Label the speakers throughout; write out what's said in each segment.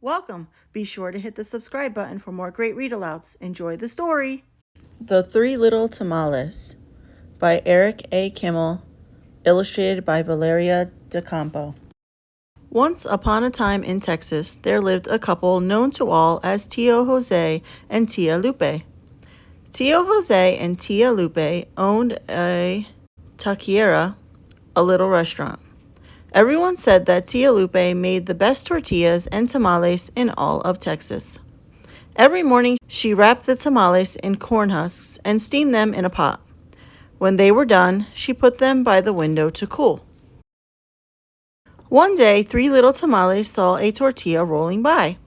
Speaker 1: Welcome. Be sure to hit the subscribe button for more great read-alouds. Enjoy the story. The Three Little Tamales by Eric A. Kimmel, illustrated by Valeria DeCampo. Once upon a time in Texas, there lived a couple known to all as Tio Jose and Tia Lupe. Tio Jose and Tia Lupe owned a taqueria, a little restaurant. Everyone said that Tia Lupe made the best tortillas and tamales in all of Texas. Every morning, she wrapped the tamales in corn husks and steamed them in a pot. When they were done, she put them by the window to cool. One day, Three Little Tamales saw a tortilla rolling by.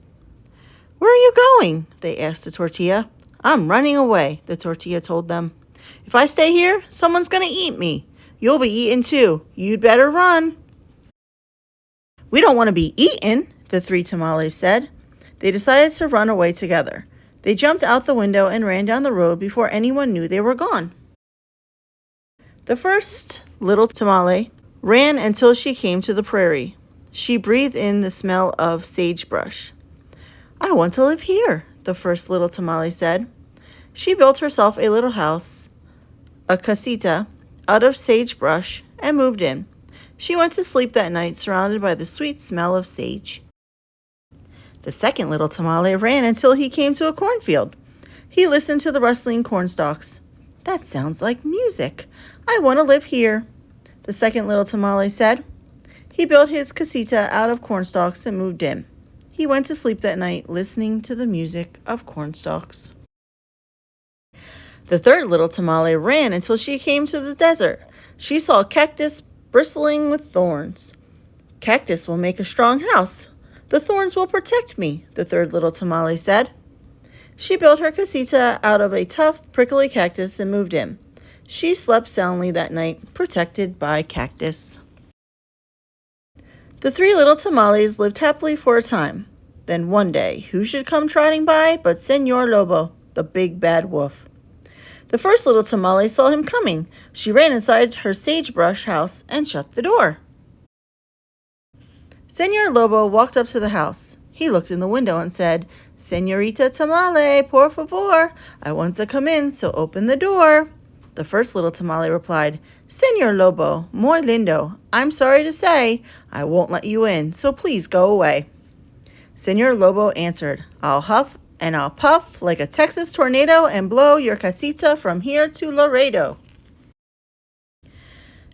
Speaker 1: "Where are you going?" they asked the tortilla. "I'm running away," the tortilla told them. "If I stay here, someone's going to eat me. You'll be eaten too. You'd better run." "We don't want to be eaten," the three tamales said. They decided to run away together. They jumped out the window and ran down the road before anyone knew they were gone. The first little tamale ran until she came to the prairie. She breathed in the smell of sagebrush. "I want to live here," the first little tamale said. She built herself a little house, a casita, out of sagebrush and moved in. She went to sleep that night surrounded by the sweet smell of sage. The second little tamale ran until he came to a cornfield. He listened to the rustling corn stalks. "That sounds like music. I want to live here," the second little tamale said. He built his casita out of corn stalks and moved in. He went to sleep that night listening to the music of corn stalks. The third little tamale ran until she came to the desert. She saw a cactus bristling with thorns. "Cactus will make a strong house. The thorns will protect me," the third little tamale said. She built her casita out of a tough, prickly cactus and moved in. She slept soundly that night, protected by cactus. The three little tamales lived happily for a time. Then one day, who should come trotting by but Señor Lobo, the big bad wolf. The first little tamale saw him coming. She ran inside her sagebrush house and shut the door. Señor Lobo walked up to the house. He looked in the window and said, "Señorita Tamale, por favor, I want to come in, so open the door." The first little tamale replied, "Señor Lobo, muy lindo, I'm sorry to say, I won't let you in, so please go away." Señor Lobo answered, "I'll huff and I'll puff like a Texas tornado and blow your casita from here to Laredo."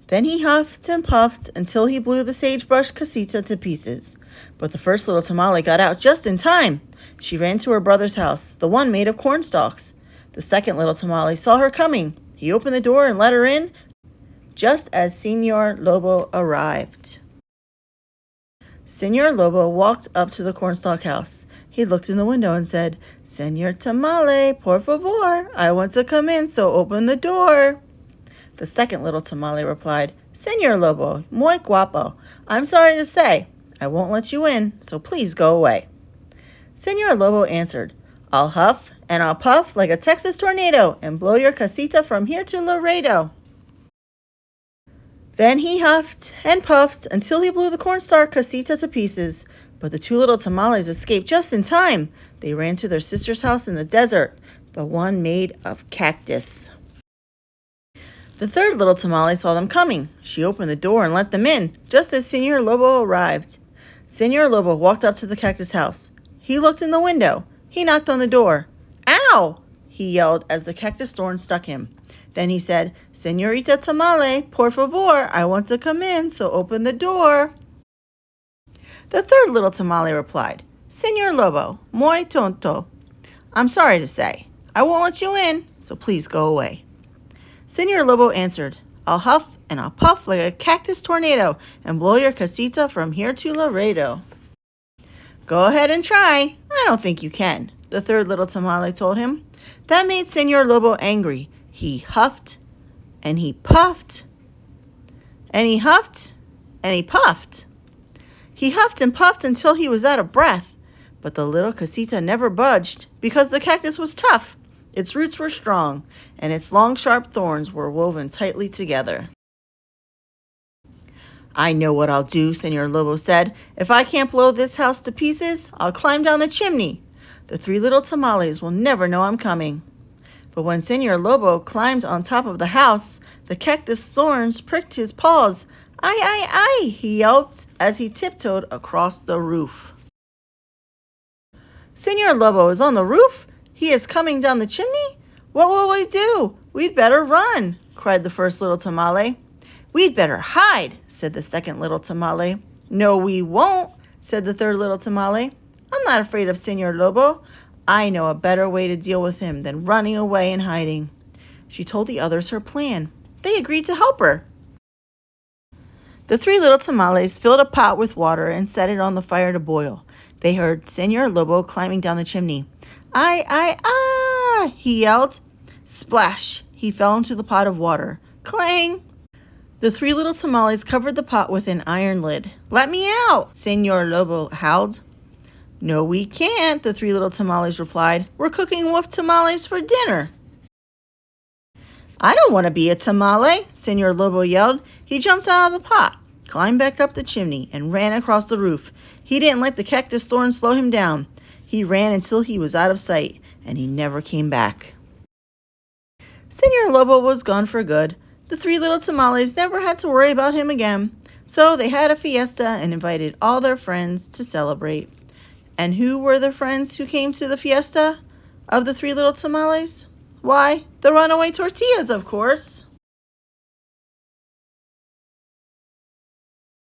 Speaker 1: Then he huffed and puffed until he blew the sagebrush casita to pieces. But the first little tamale got out just in time. She ran to her brother's house, the one made of corn stalks. The second little tamale saw her coming. He opened the door and let her in just as Señor Lobo arrived. Señor Lobo walked up to the cornstalk house. He looked in the window and said, "Señor Tamale, por favor, I want to come in, so open the door." The second little tamale replied, "Señor Lobo, muy guapo, I'm sorry to say, I won't let you in, so please go away." Señor Lobo answered, "I'll huff and I'll puff like a Texas tornado and blow your casita from here to Laredo." Then he huffed and puffed until he blew the cornstalk casita to pieces. But the two little tamales escaped just in time. They ran to their sister's house in the desert, the one made of cactus. The third little tamale saw them coming. She opened the door and let them in, just as Señor Lobo arrived. Señor Lobo walked up to the cactus house. He looked in the window. He knocked on the door. "Ow!" he yelled as the cactus thorn stuck him. Then he said, "Señorita Tamale, por favor, I want to come in, so open the door." The third little tamale replied, "Señor Lobo, muy tonto, I'm sorry to say, I won't let you in, so please go away." Señor Lobo answered, "I'll huff and I'll puff like a cactus tornado and blow your casita from here to Laredo." "Go ahead and try. I don't think you can," the third little tamale told him. That made Señor Lobo angry. He huffed and he puffed and he huffed and he puffed. He huffed and puffed until he was out of breath, but the little casita never budged because the cactus was tough, its roots were strong, and its long sharp thorns were woven tightly together. I know what I'll do, Señor Lobo said. If I can't blow this house to pieces, I'll climb down the chimney. The three little tamales will never know I'm coming. But when Señor Lobo climbed on top of the house, the cactus thorns pricked his paws. "Ay, ay, ay," he yelped as he tiptoed across the roof. "Señor Lobo is on the roof? He is coming down the chimney? What will we do? We'd better run," cried the first little tamale. "We'd better hide," said the second little tamale. "No, we won't," said the third little tamale. "I'm not afraid of Señor Lobo. I know a better way to deal with him than running away and hiding." She told the others her plan. They agreed to help her. The three little tamales filled a pot with water and set it on the fire to boil. They heard Señor Lobo climbing down the chimney. "Ay, ay, ah!" he yelled. Splash! He fell into the pot of water. Clang! The three little tamales covered the pot with an iron lid. "Let me out!" Señor Lobo howled. "No, we can't," the three little tamales replied. "We're cooking wolf tamales for dinner." "I don't want to be a tamale," Señor Lobo yelled. He jumped out of the pot, climbed back up the chimney, and ran across the roof. He didn't let the cactus thorns slow him down. He ran until he was out of sight, and he never came back. Señor Lobo was gone for good. The three little tamales never had to worry about him again. So they had a fiesta and invited all their friends to celebrate. And who were the friends who came to the fiesta of the three little tamales? Why, the runaway tortillas, of course.